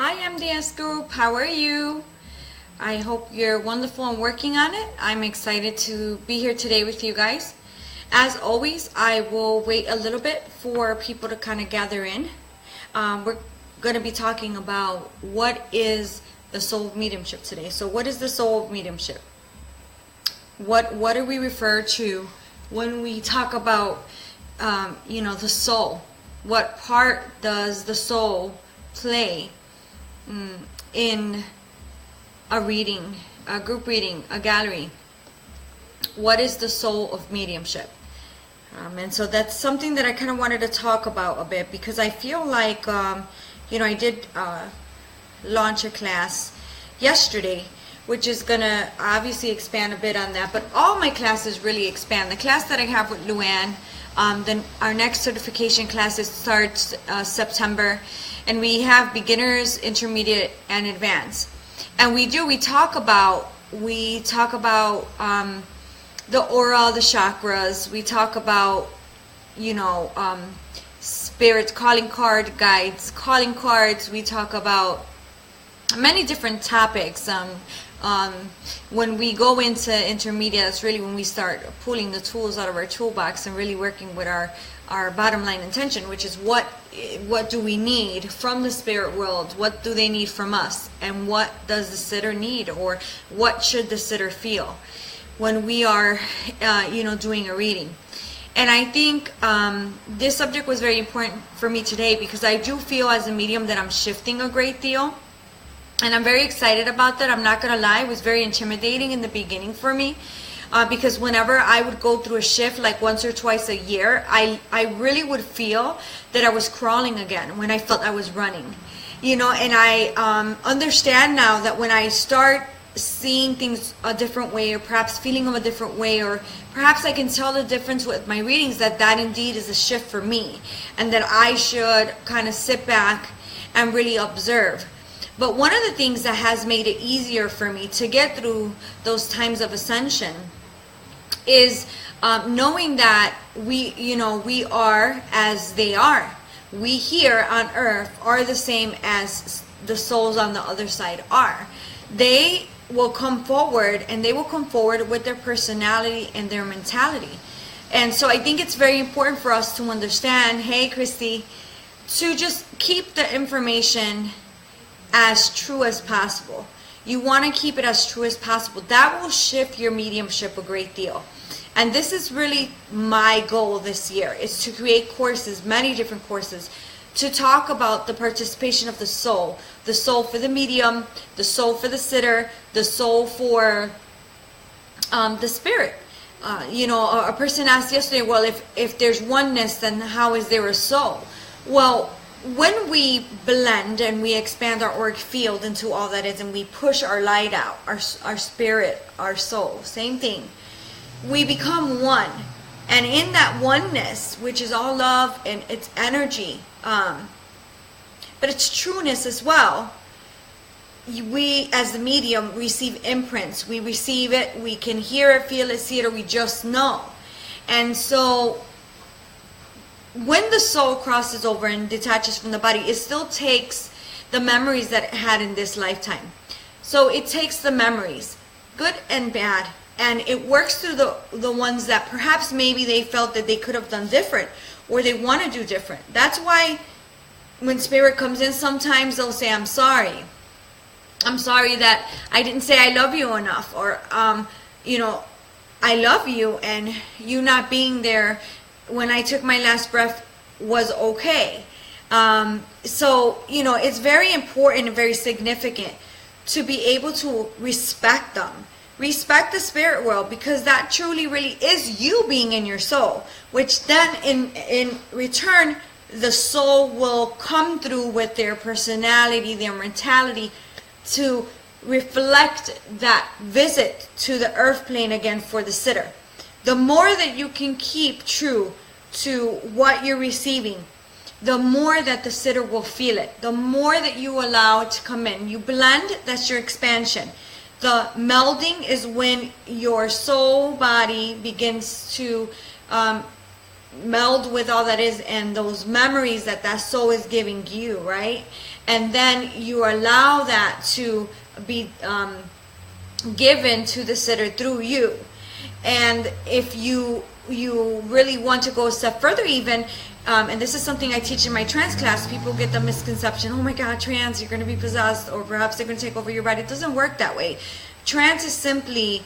Hi MDS Group, how are you? I hope you're wonderful and working on it. I'm excited to be here today with you guys. As always, I will wait a little bit for people to kind of gather in. We're going to be talking about what is the soul of mediumship today. So what is the soul of mediumship? What do we refer to when we talk about the soul? What part does the soul play in a reading, a group reading, a gallery? What is the soul of mediumship? And so that's something that I kind of wanted to talk about a bit, because I feel like, I did launch a class yesterday, which is going to obviously expand a bit on that. But all my classes really expand. The class that I have with Luann, then our next certification classes starts September. And we have beginners, intermediate, and advanced. And we talk about the aura, the chakras. We talk about, spirits, calling card guides, calling cards. We talk about many different topics. When we go into intermediate, that's really when we start pulling the tools out of our toolbox and really working with our bottom line intention, which is what do we need from the spirit world? What do they need from us? And what does the sitter need, or what should the sitter feel when we are doing a reading? And I think this subject was very important for me today, because I do feel as a medium that I'm shifting a great deal. And I'm very excited about that. I'm not going to lie. It was very intimidating in the beginning for me. Because whenever I would go through a shift, like once or twice a year, I really would feel that I was crawling again when I felt I was running. And I understand now that when I start seeing things a different way, or perhaps feeling them a different way, or perhaps I can tell the difference with my readings, that indeed is a shift for me, and that I should kind of sit back and really observe. But one of the things that has made it easier for me to get through those times of ascension is knowing that we are as they are. We here on earth are the same as the souls on the other side are. They will come forward, and they will come forward with their personality and their mentality. And so I think it's very important for us to understand, hey Christy, to just keep the information as true as possible. You want to keep it as true as possible. That will shift your mediumship a great deal. And this is really my goal this year, is to create courses, many different courses, to talk about the participation of the soul for the medium, the soul for the sitter, the soul for the spirit. A person asked yesterday, well, if there's oneness, then how is there a soul? Well, when we blend and we expand our auric field into all that is, and we push our light out, our spirit, our soul, same thing, we become one. And in that oneness, which is all love and it's energy, but it's trueness as well, we as the medium receive imprints. We receive it, we can hear it, feel it, see it, or we just know. And so when the soul crosses over and detaches from the body, it still takes the memories that it had in this lifetime. So it takes the memories, good and bad, and it works through the ones that perhaps maybe they felt that they could have done different, or they want to do different. That's why when spirit comes in, sometimes they'll say, I'm sorry. I'm sorry that I didn't say I love you enough, or, I love you, and you not being there when I took my last breath was okay. It's very important and very significant to be able to respect them. Respect the spirit world, because that truly really is you being in your soul, which then in return, the soul will come through with their personality, their mentality, to reflect that visit to the earth plane again for the sitter. The more that you can keep true to what you're receiving, the more that the sitter will feel it. The more that you allow it to come in. You blend, that's your expansion. The melding is when your soul body begins to meld with all that is and those memories that that soul is giving you, right? And then you allow that to be given to the sitter through you. And if you really want to go a step further even, and this is something I teach in my trance class, people get the misconception, oh my God, trance, you're going to be possessed, or perhaps they're going to take over your body. It doesn't work that way. Trance is simply,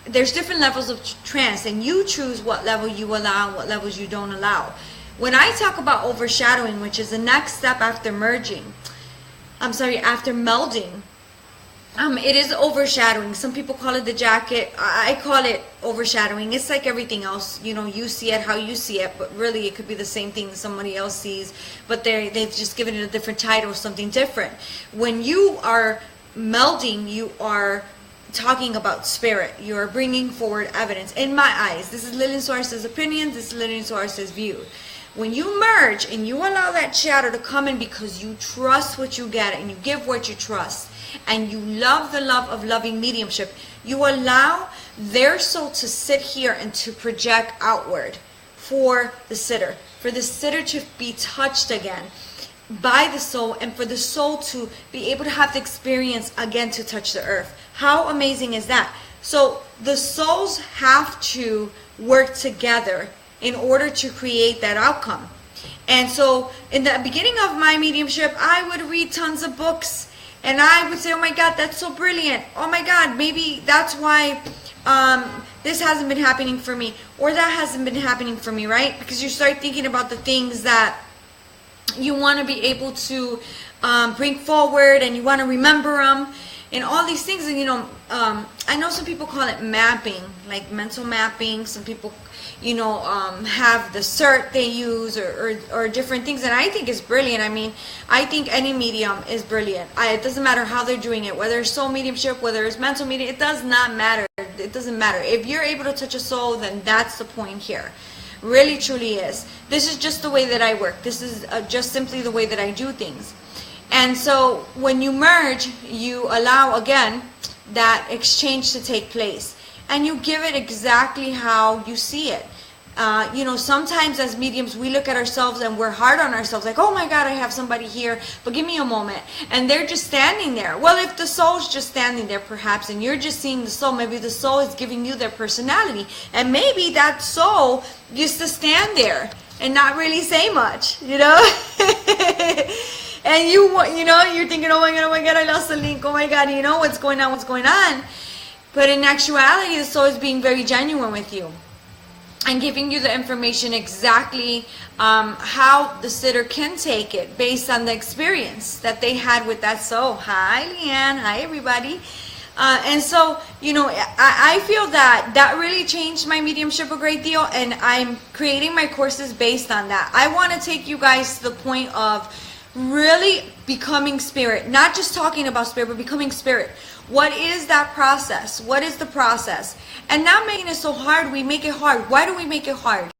there's different levels of trance, and you choose what level you allow and what levels you don't allow. When I talk about overshadowing, which is the next step after after melding, it is overshadowing. Some people call it the jacket. I call it overshadowing. It's like everything else. You see it how you see it, but really it could be the same thing somebody else sees, but they've just given it a different title, something different. When you are melding, you are talking about spirit. You are bringing forward evidence. In my eyes, this is Lillian Suarez's opinion. This is Lillian Suarez's view. When you merge and you allow that shadow to come in because you trust what you get and you give what you trust, and you love the love of loving mediumship, you allow their soul to sit here and to project outward for the sitter to be touched again by the soul, and for the soul to be able to have the experience again to touch the earth. How amazing is that? So the souls have to work together in order to create that outcome. And so in the beginning of my mediumship, I would read tons of books, and I would say, oh my God, that's so brilliant. Oh my God, maybe that's why this hasn't been happening for me, or that hasn't been happening for me, right? Because you start thinking about the things that you want to be able to bring forward, and you want to remember them, and all these things. And I know some people call it mapping, like mental mapping. Some people have the cert they use, or different things, and I think it's brilliant. I mean, I think any medium is brilliant. It doesn't matter how they're doing it, whether it's soul mediumship, whether it's mental medium, it does not matter. It doesn't matter. If you're able to touch a soul, then that's the point here. Really, truly is. This is just the way that I work. This is just simply the way that I do things. And so when you merge, you allow, again, that exchange to take place. And you give it exactly how you see it. Sometimes as mediums, we look at ourselves and we're hard on ourselves, like, oh my God, I have somebody here, but give me a moment. And they're just standing there. Well, if the soul's just standing there, perhaps, and you're just seeing the soul, maybe the soul is giving you their personality. And maybe that soul used to stand there and not really say much, And you're thinking, oh my God, I lost the link. Oh my God, what's going on? But in actuality, the soul is being very genuine with you and giving you the information exactly how the sitter can take it based on the experience that they had with that soul. Hi, Leanne. Hi, everybody. And so, I feel that really changed my mediumship a great deal, and I'm creating my courses based on that. I want to take you guys to the point of really becoming spirit, not just talking about spirit, but becoming spirit. What is that process? What is the process? And not making it so hard. We make it hard. Why do we make it hard?